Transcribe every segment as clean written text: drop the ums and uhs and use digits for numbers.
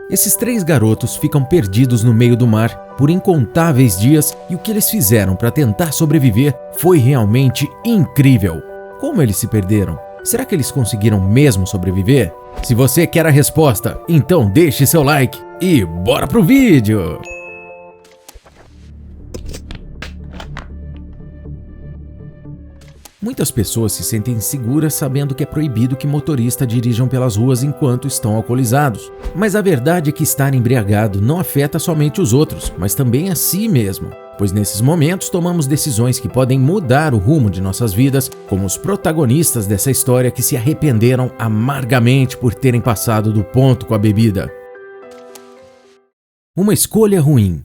Esses 3 garotos ficam perdidos no meio do mar por incontáveis dias e o que eles fizeram para tentar sobreviver foi realmente incrível. Como eles se perderam? Será que eles conseguiram mesmo sobreviver? Se você quer a resposta, então deixe seu like e bora pro vídeo! Muitas pessoas se sentem inseguras sabendo que é proibido que motoristas dirijam pelas ruas enquanto estão alcoolizados. Mas a verdade é que estar embriagado não afeta somente os outros, mas também a si mesmo. Pois nesses momentos tomamos decisões que podem mudar o rumo de nossas vidas, como os protagonistas dessa história que se arrependeram amargamente por terem passado do ponto com a bebida. Uma escolha ruim.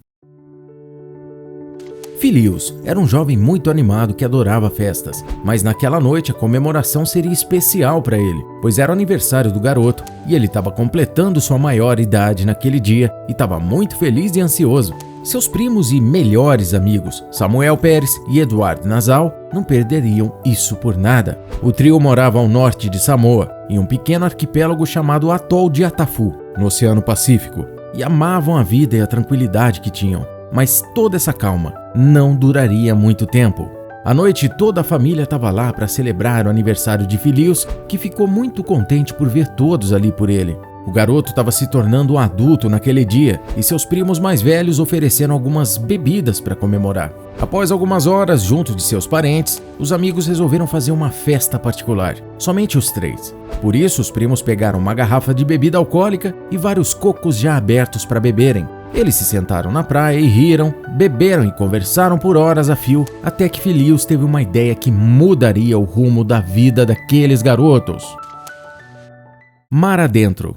Filius era um jovem muito animado que adorava festas, mas naquela noite a comemoração seria especial para ele, pois era o aniversário do garoto e ele estava completando sua maior idade naquele dia e estava muito feliz e ansioso. Seus primos e melhores amigos, Samuel Pérez e Eduardo Nasal, não perderiam isso por nada. O trio morava ao norte de Samoa, em um pequeno arquipélago chamado Atol de Atafu, no Oceano Pacífico, e amavam a vida e a tranquilidade que tinham. Mas toda essa calma não duraria muito tempo. À noite, toda a família estava lá para celebrar o aniversário de Filius, que ficou muito contente por ver todos ali por ele. O garoto estava se tornando um adulto naquele dia e seus primos mais velhos ofereceram algumas bebidas para comemorar. Após algumas horas junto de seus parentes, os amigos resolveram fazer uma festa particular, somente os 3. Por isso, os primos pegaram uma garrafa de bebida alcoólica e vários cocos já abertos para beberem. Eles se sentaram na praia e riram, beberam e conversaram por horas a fio, até que Filius teve uma ideia que mudaria o rumo da vida daqueles garotos. Mar adentro.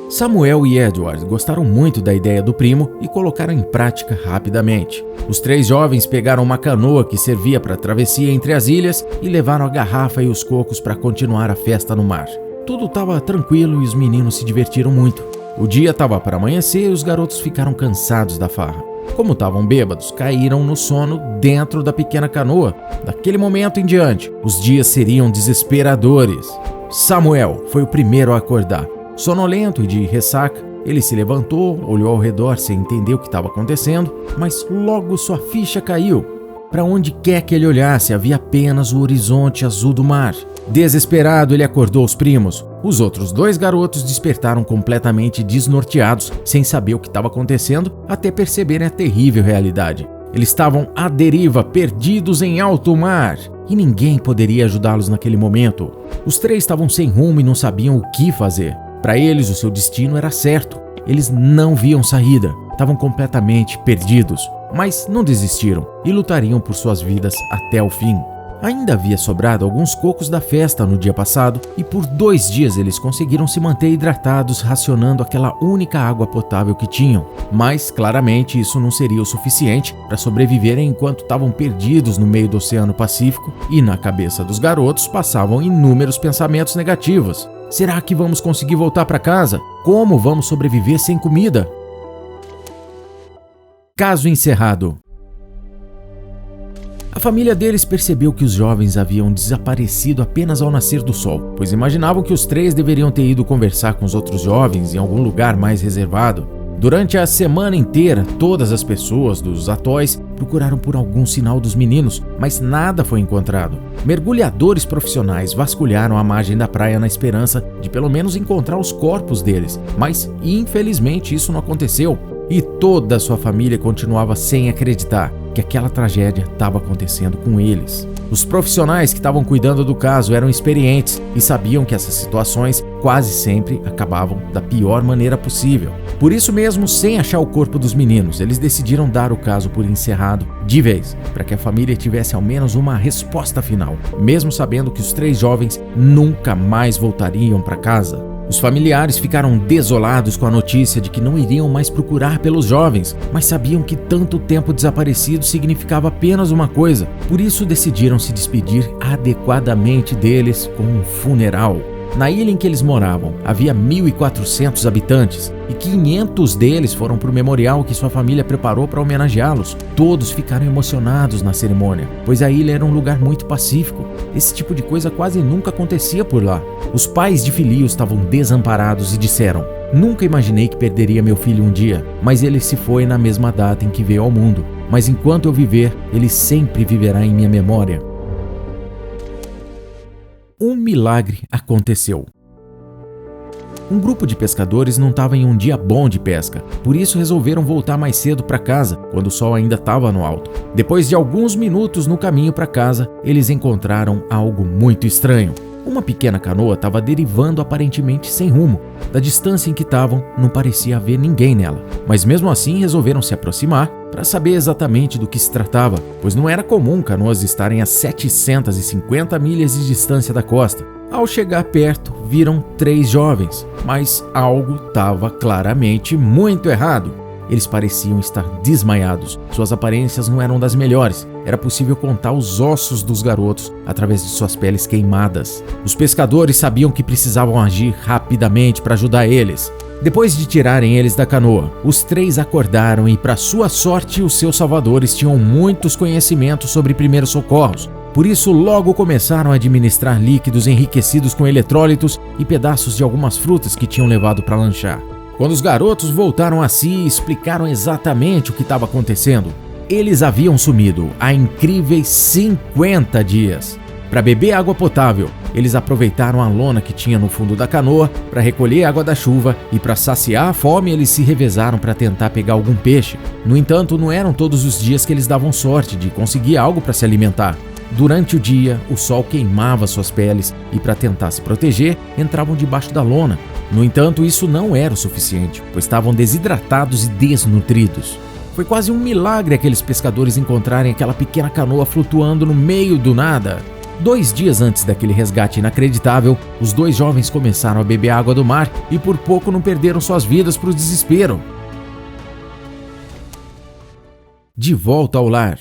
Samuel e Edward gostaram muito da ideia do primo e colocaram em prática rapidamente. Os 3 jovens pegaram uma canoa que servia para a travessia entre as ilhas e levaram a garrafa e os cocos para continuar a festa no mar. Tudo estava tranquilo e os meninos se divertiram muito. O dia estava para amanhecer e os garotos ficaram cansados da farra. Como estavam bêbados, caíram no sono dentro da pequena canoa. Daquele momento em diante, os dias seriam desesperadores. Samuel foi o primeiro a acordar. Sonolento e de ressaca, ele se levantou, olhou ao redor sem entender o que estava acontecendo, mas logo sua ficha caiu. Para onde quer que ele olhasse, havia apenas o horizonte azul do mar. Desesperado, ele acordou os primos. Os outros 2 garotos despertaram completamente desnorteados, sem saber o que estava acontecendo, até perceberem a terrível realidade. Eles estavam à deriva, perdidos em alto mar, e ninguém poderia ajudá-los naquele momento. Os 3 estavam sem rumo e não sabiam o que fazer. Para eles, o seu destino era certo. Eles não viam saída, estavam completamente perdidos, mas não desistiram e lutariam por suas vidas até o fim. Ainda havia sobrado alguns cocos da festa no dia passado e por 2 dias eles conseguiram se manter hidratados racionando aquela única água potável que tinham. Mas claramente isso não seria o suficiente para sobreviverem enquanto estavam perdidos no meio do Oceano Pacífico e na cabeça dos garotos passavam inúmeros pensamentos negativos. Será que vamos conseguir voltar para casa? Como vamos sobreviver sem comida? Caso encerrado. A família deles percebeu que os jovens haviam desaparecido apenas ao nascer do sol, pois imaginavam que os 3 deveriam ter ido conversar com os outros jovens em algum lugar mais reservado. Durante a semana inteira, todas as pessoas dos atóis procuraram por algum sinal dos meninos, mas nada foi encontrado. Mergulhadores profissionais vasculharam a margem da praia na esperança de pelo menos encontrar os corpos deles, mas infelizmente isso não aconteceu. E toda a sua família continuava sem acreditar que aquela tragédia estava acontecendo com eles. Os profissionais que estavam cuidando do caso eram experientes e sabiam que essas situações quase sempre acabavam da pior maneira possível. Por isso mesmo, sem achar o corpo dos meninos, eles decidiram dar o caso por encerrado de vez, para que a família tivesse ao menos uma resposta final, mesmo sabendo que os 3 jovens nunca mais voltariam para casa. Os familiares ficaram desolados com a notícia de que não iriam mais procurar pelos jovens, mas sabiam que tanto tempo desaparecido significava apenas uma coisa. Por isso decidiram se despedir adequadamente deles com um funeral. Na ilha em que eles moravam, havia 1.400 habitantes e 500 deles foram para o memorial que sua família preparou para homenageá-los. Todos ficaram emocionados na cerimônia, pois a ilha era um lugar muito pacífico. Esse tipo de coisa quase nunca acontecia por lá. Os pais de Filius estavam desamparados e disseram: "Nunca imaginei que perderia meu filho um dia, mas ele se foi na mesma data em que veio ao mundo. Mas enquanto eu viver, ele sempre viverá em minha memória." Um milagre aconteceu. Um grupo de pescadores não estava em um dia bom de pesca, por isso resolveram voltar mais cedo para casa, quando o sol ainda estava no alto. Depois de alguns minutos no caminho para casa, eles encontraram algo muito estranho. Uma pequena canoa estava derivando aparentemente sem rumo. Da distância em que estavam, não parecia haver ninguém nela. Mas mesmo assim resolveram se aproximar para saber exatamente do que se tratava, pois não era comum canoas estarem a 750 milhas de distância da costa. Ao chegar perto, viram 3 jovens, mas algo estava claramente muito errado. Eles pareciam estar desmaiados, suas aparências não eram das melhores. Era possível contar os ossos dos garotos através de suas peles queimadas. Os pescadores sabiam que precisavam agir rapidamente para ajudar eles. Depois de tirarem eles da canoa, os 3 acordaram e, para sua sorte, os seus salvadores tinham muitos conhecimentos sobre primeiros socorros. Por isso, logo começaram a administrar líquidos enriquecidos com eletrólitos e pedaços de algumas frutas que tinham levado para lanchar. Quando os garotos voltaram a si e explicaram exatamente o que estava acontecendo, eles haviam sumido há incríveis 50 dias. Para beber água potável, eles aproveitaram a lona que tinha no fundo da canoa para recolher água da chuva e, para saciar a fome, eles se revezaram para tentar pegar algum peixe. No entanto, não eram todos os dias que eles davam sorte de conseguir algo para se alimentar. Durante o dia, o sol queimava suas peles e, para tentar se proteger, entravam debaixo da lona. No entanto, isso não era o suficiente, pois estavam desidratados e desnutridos. Foi quase um milagre aqueles pescadores encontrarem aquela pequena canoa flutuando no meio do nada. 2 dias antes daquele resgate inacreditável, os 2 jovens começaram a beber água do mar e por pouco não perderam suas vidas para o desespero. De volta ao lar.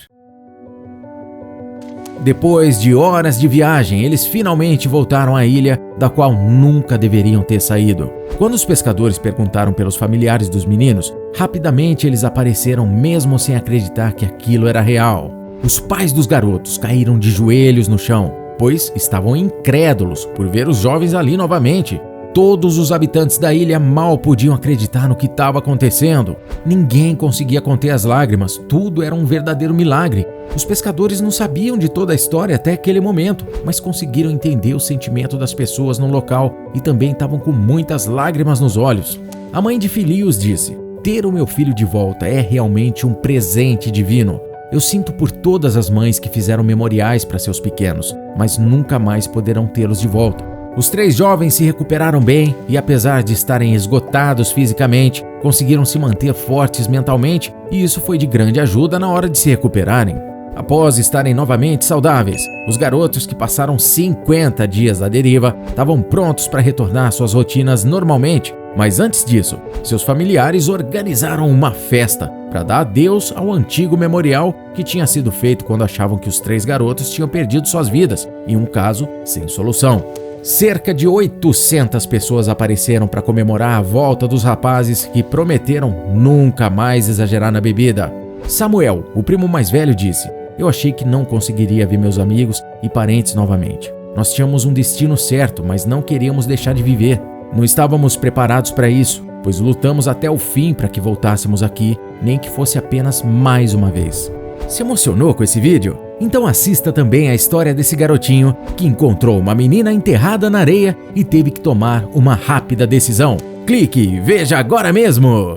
Depois de horas de viagem, eles finalmente voltaram à ilha, da qual nunca deveriam ter saído. Quando os pescadores perguntaram pelos familiares dos meninos, rapidamente eles apareceram mesmo sem acreditar que aquilo era real. Os pais dos garotos caíram de joelhos no chão, pois estavam incrédulos por ver os jovens ali novamente. Todos os habitantes da ilha mal podiam acreditar no que estava acontecendo. Ninguém conseguia conter as lágrimas, tudo era um verdadeiro milagre. Os pescadores não sabiam de toda a história até aquele momento, mas conseguiram entender o sentimento das pessoas no local e também estavam com muitas lágrimas nos olhos. A mãe de Filius disse: "Ter o meu filho de volta é realmente um presente divino. Eu sinto por todas as mães que fizeram memoriais para seus pequenos, mas nunca mais poderão tê-los de volta." Os 3 jovens se recuperaram bem e, apesar de estarem esgotados fisicamente, conseguiram se manter fortes mentalmente, e isso foi de grande ajuda na hora de se recuperarem. Após estarem novamente saudáveis, os garotos que passaram 50 dias à deriva estavam prontos para retornar às suas rotinas normalmente, mas antes disso, seus familiares organizaram uma festa para dar adeus ao antigo memorial que tinha sido feito quando achavam que os 3 garotos tinham perdido suas vidas, em um caso sem solução. Cerca de 800 pessoas apareceram para comemorar a volta dos rapazes que prometeram nunca mais exagerar na bebida. Samuel, o primo mais velho, disse: "Eu achei que não conseguiria ver meus amigos e parentes novamente. Nós tínhamos um destino certo, mas não queríamos deixar de viver. Não estávamos preparados para isso, pois lutamos até o fim para que voltássemos aqui, nem que fosse apenas mais uma vez." Se emocionou com esse vídeo? Então assista também a história desse garotinho que encontrou uma menina enterrada na areia e teve que tomar uma rápida decisão. Clique e veja agora mesmo!